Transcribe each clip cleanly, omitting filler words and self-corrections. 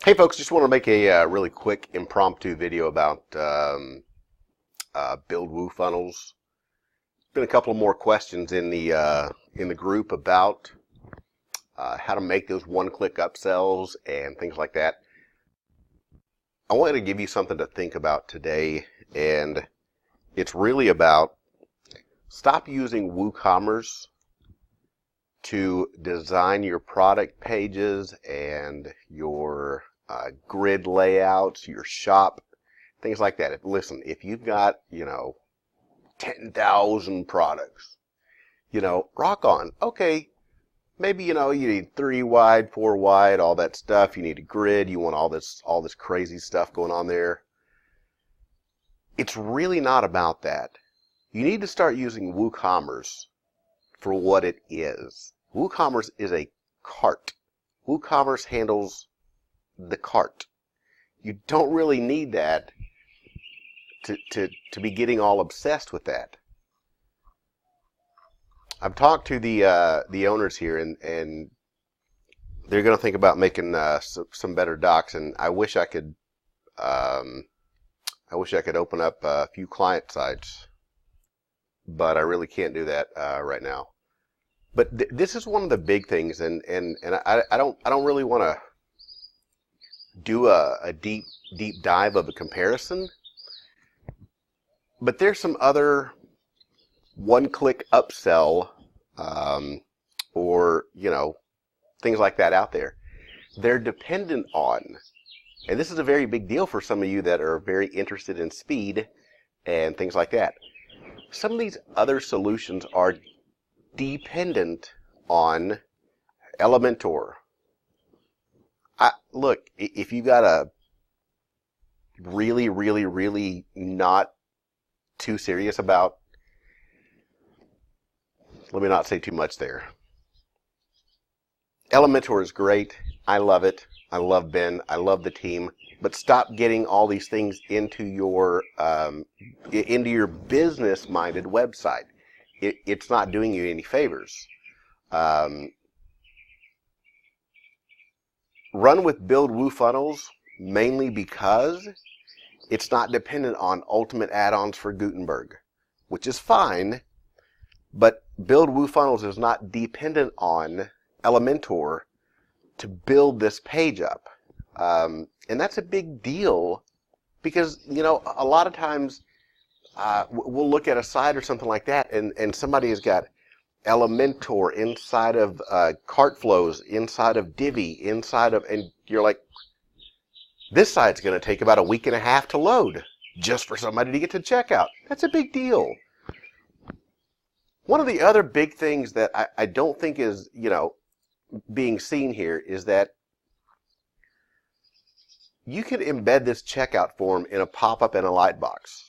Hey folks, just want to make a really quick impromptu video about BuildWooFunnels. Been a couple of more questions in the group about how to make those one-click upsells and things like that. I wanted to give you something to think about today, and it's really about stop using WooCommerce to design your product pages and your grid layouts, your shop, things like that. Listen, if you've got, 10,000 products, rock on. Okay, maybe, you need 3 wide, 4 wide, all that stuff. You need a grid. You want all this crazy stuff going on there. It's really not about that. You need to start using WooCommerce for what it is. WooCommerce is a cart. WooCommerce handles the cart. You don't really need that to be getting all obsessed with that. I've talked to the owners here, and they're going to think about making some better docs. And I wish I could open up a few client sites, but I really can't do that right now. But this is one of the big things, and I don't really want to do a deep dive of a comparison. But there's some other one-click upsell or things like that out there. They're dependent on, and this is a very big deal for some of you that are very interested in speed and things like that. Some of these other solutions are dependent on Elementor. Look, if you got a really not too serious about, let me not say too much there. Elementor is great. I love it. I love Ben. I love the team. But stop getting all these things into your business-minded website. It's not doing you any favors. Run with BuildWooFunnels mainly because it's not dependent on ultimate add-ons for Gutenberg, which is fine, but BuildWooFunnels is not dependent on Elementor to build this page up. And that's a big deal because, a lot of times we'll look at a site or something like that, and somebody has got Elementor inside of cart flows, inside of Divi, and you're like, this site's going to take about a week and a half to load just for somebody to get to checkout. That's a big deal. One of the other big things that I don't think is, being seen here is that you can embed this checkout form in a pop-up and a lightbox.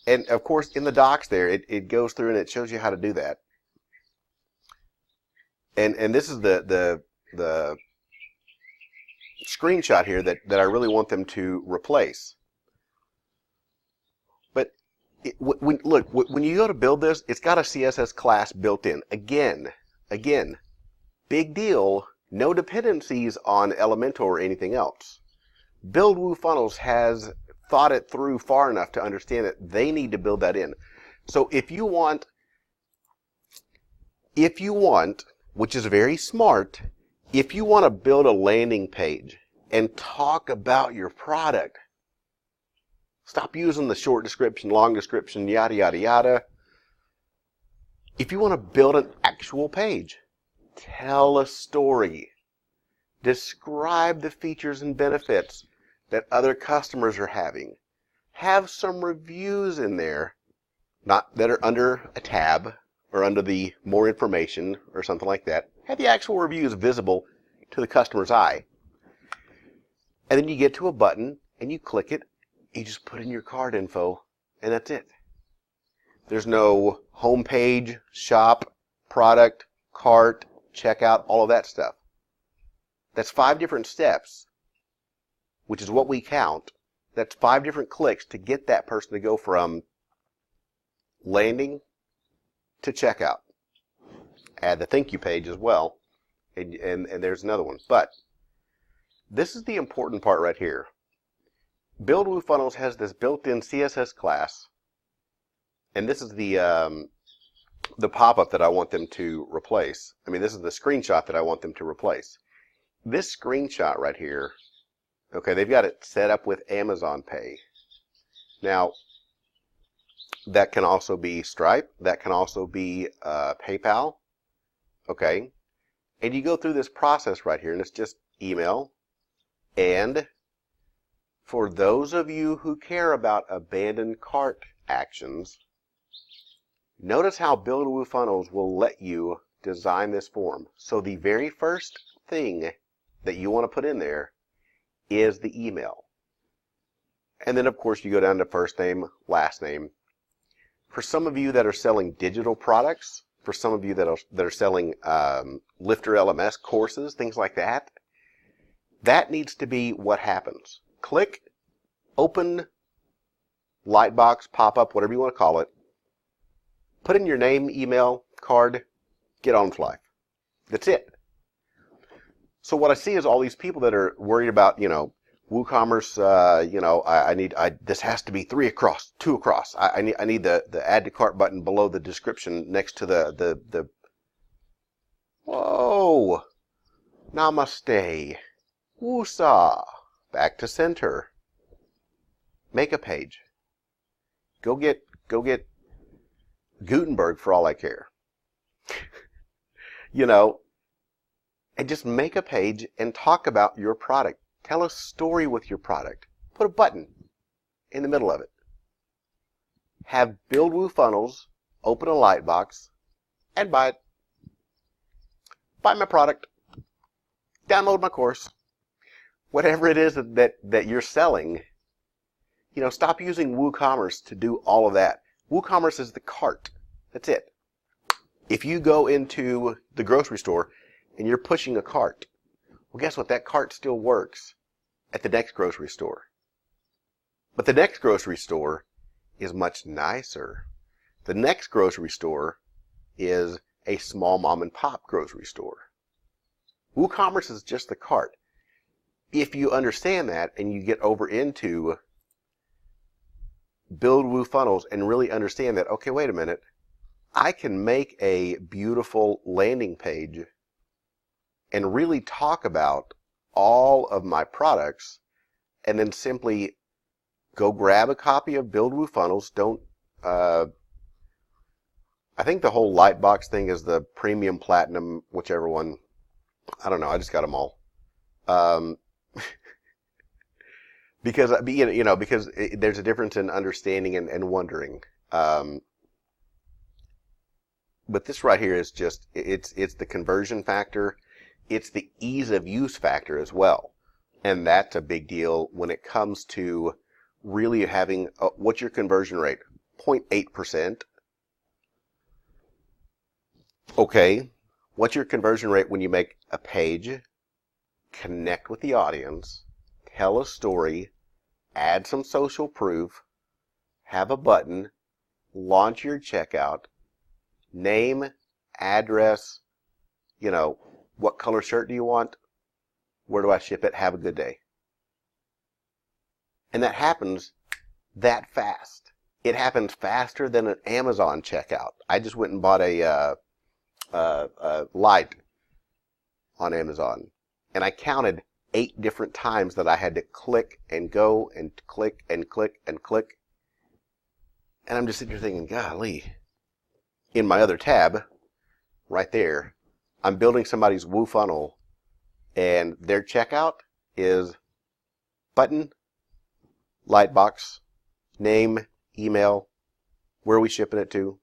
And of course, in the docs there, it goes through and it shows you how to do that. And this is the screenshot here that I really want them to replace. But when you go to build this, it's got a CSS class built in. Again, big deal. No dependencies on Elementor or anything else. BuildWooFunnels has thought it through far enough to understand that they need to build that in. So if you want, which is very smart, if you want to build a landing page and talk about your product, stop using the short description, long description, yada, yada, yada. If you want to build an actual page, tell a story. Describe the features and benefits that other customers are having. Have some reviews in there, not that are under a tab or under the more information or something like that. Have the actual reviews visible to the customer's eye. And then you get to a button and you click it. You just put in your card info and that's it. There's no home page, shop, product, cart, checkout, all of that stuff. That's 5 different steps, which is what we count. That's 5 different clicks to get that person to go from landing to checkout. Add the thank you page as well, and there's another one. But this is the important part right here. BuildWooFunnels has this built-in CSS class, and this is the pop-up that I want them to replace. I mean, this is the screenshot that I want them to replace. This screenshot right here, okay, they've got it set up with Amazon Pay. Now, that can also be Stripe. That can also be PayPal. Okay. And you go through this process right here, and it's just email. And for those of you who care about abandoned cart actions, notice how BuildWooFunnels will let you design this form. So the very first thing that you want to put in there is the email. And then, of course, you go down to first name, last name. For some of you that are selling digital products, for some of you that are selling Lifter LMS courses, things like that, that needs to be what happens. Click, open, lightbox, pop-up, whatever you want to call it. Put in your name, email, card, get on with life. That's it. So what I see is all these people that are worried about, WooCommerce, this has to be 3 across, 2 across. I need the add to cart button below the description next to the whoa, namaste, woosah, back to center. Make a page. Go get Gutenberg for all I care. And just make a page and talk about your product. Tell a story with your product. Put a button in the middle of it. Have BuildWooFunnels open a lightbox and buy it. Buy my product. Download my course. Whatever it is that you're selling, stop using WooCommerce to do all of that. WooCommerce is the cart. That's it. If you go into the grocery store and you're pushing a cart, well, guess what? That cart still works at the next grocery store. But the next grocery store is much nicer. The next grocery store is a small mom and pop grocery store. WooCommerce is just the cart. If you understand that and you get over into BuildWooFunnels and really understand that, okay, wait a minute, I can make a beautiful landing page and really talk about all of my products, and then simply go grab a copy of BuildWooFunnels. I think the whole Lightbox thing is the premium, platinum, whichever one. I don't know. I just got them all. Because there's a difference in understanding and wondering. But this right here is just, it's the conversion factor. It's the ease of use factor as well. And that's a big deal when it comes to really having, what's your conversion rate? 0.8%. Okay. What's your conversion rate when you make a page, connect with the audience, tell a story, add some social proof, have a button, launch your checkout, name, address, what color shirt do you want? Where do I ship it? Have a good day. And that happens that fast. It happens faster than an Amazon checkout. I just went and bought a light on Amazon, and I counted 8 different times that I had to click and go and click and click and click. And I'm just sitting here thinking, golly, in my other tab, right there, I'm building somebody's Woo funnel, and their checkout is button, lightbox, name, email, where are we shipping it to?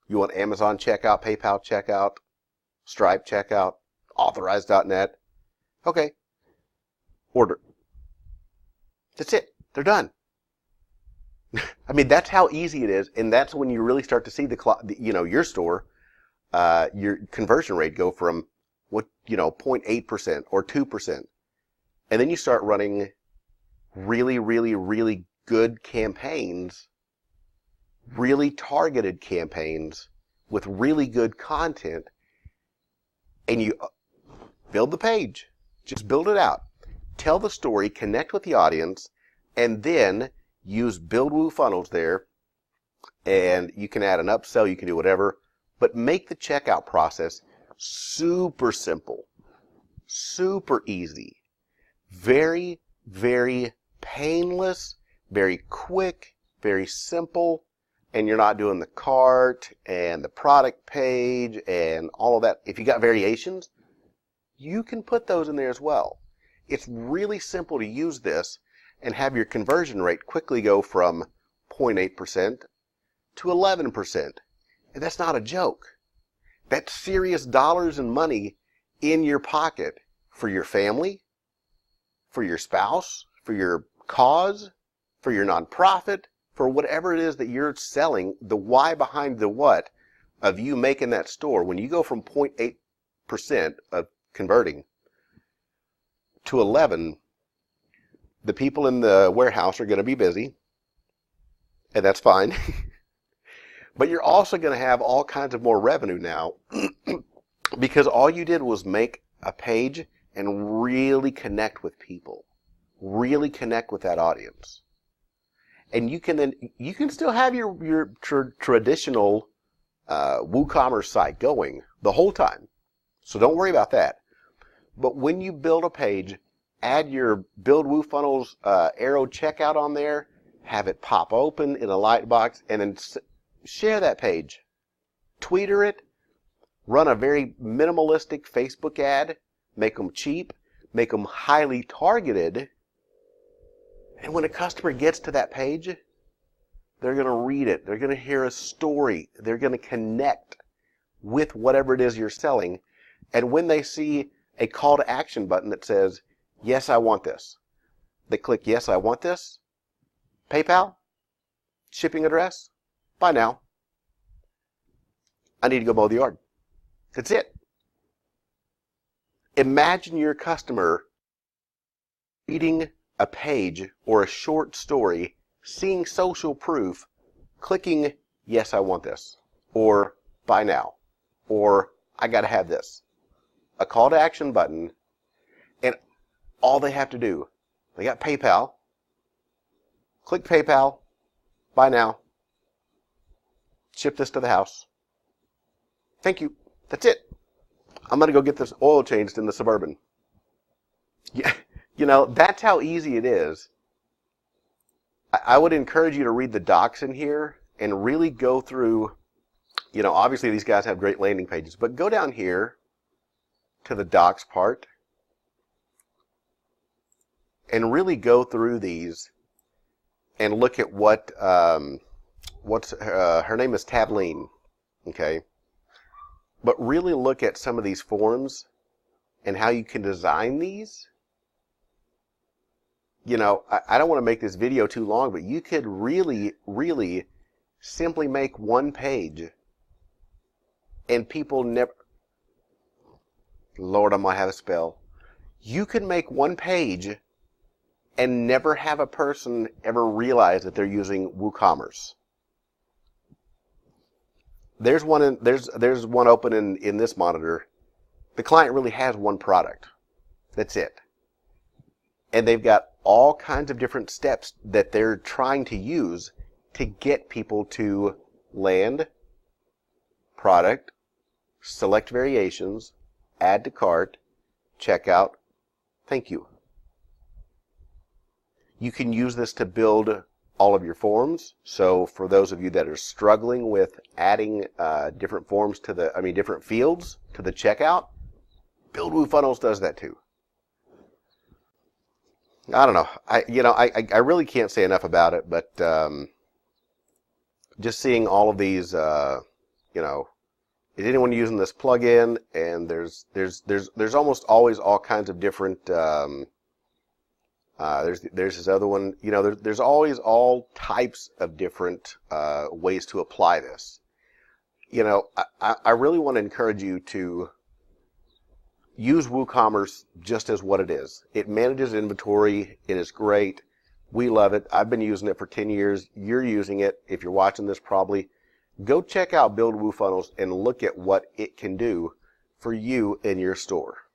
You want Amazon checkout, PayPal checkout, Stripe checkout, authorize.net. Okay. Order. That's it. They're done. I mean, that's how easy it is, and that's when you really start to see your store, your conversion rate go from 0.8% or 2%. And then you start running really, really, really good campaigns, really targeted campaigns with really good content, and you build the page. Just build it out. tell the story, connect with the audience, and then use BuildWooFunnels there. And you can add an upsell, you can do whatever, but make the checkout process super simple, super easy, very, very painless, very quick, very simple, and you're not doing the cart and the product page and all of that. If you got variations, you can put those in there as well. It's really simple to use this and have your conversion rate quickly go from 0.8% to 11%. And that's not a joke. That's serious dollars and money in your pocket for your family, for your spouse, for your cause, for your nonprofit, for whatever it is that you're selling. The why behind the what of you making that store. When you go from 0.8% of converting to 11, the people in the warehouse are going to be busy, and that's fine. But you're also going to have all kinds of more revenue now because all you did was make a page and really connect with people, really connect with that audience. And you can still have your traditional WooCommerce site going the whole time. So don't worry about that. But when you build a page, add your BuildWooFunnels Aero checkout on there, have it pop open in a light box, and then share that page. Tweeter it. Run a very minimalistic Facebook ad. Make them cheap. Make them highly targeted. And when a customer gets to that page, they're going to read it. They're going to hear a story. They're going to connect with whatever it is you're selling. And when they see a call to action button that says, yes, I want this, they click, yes, I want this. PayPal, shipping address, buy now. I need to go mow the yard. That's it. Imagine your customer reading a page or a short story, seeing social proof, clicking, yes, I want this, or buy now, or I got to have this. A call to action button, and all they have to do, they got PayPal, click PayPal, buy now, ship this to the house. Thank you. That's it. I'm going to go get this oil changed in the Suburban. Yeah, you know, that's how easy it is. I would encourage you to read the docs in here and really go through, you know, obviously these guys have great landing pages, but go down here to the docs part and really go through these and look at what, her name is Tavleen, okay? But really look at some of these forms and how you can design these. You know, I don't want to make this video too long, but you could really, really simply make one page and people never, Lord, I might have a spell. You could make one page and never have a person ever realize that they're using WooCommerce. There's one open in this monitor. The client really has one product. That's it. And they've got all kinds of different steps that they're trying to use to get people to land, product, select variations, add to cart, checkout, thank you. You can use this to build all of your forms. So for those of you that are struggling with adding different forms to different fields to the checkout, BuildWooFunnels does that too. I don't know. I really can't say enough about it, but just seeing all of these, you know, is anyone using this plugin? And there's almost always all kinds of different. There's this other one. You know, there's always all types of different ways to apply this. You know, I really want to encourage you to use WooCommerce just as what it is. It manages inventory. It is great. We love it. I've been using it for 10 years. You're using it. If you're watching this, probably go check out BuildWooFunnels and look at what it can do for you in your store.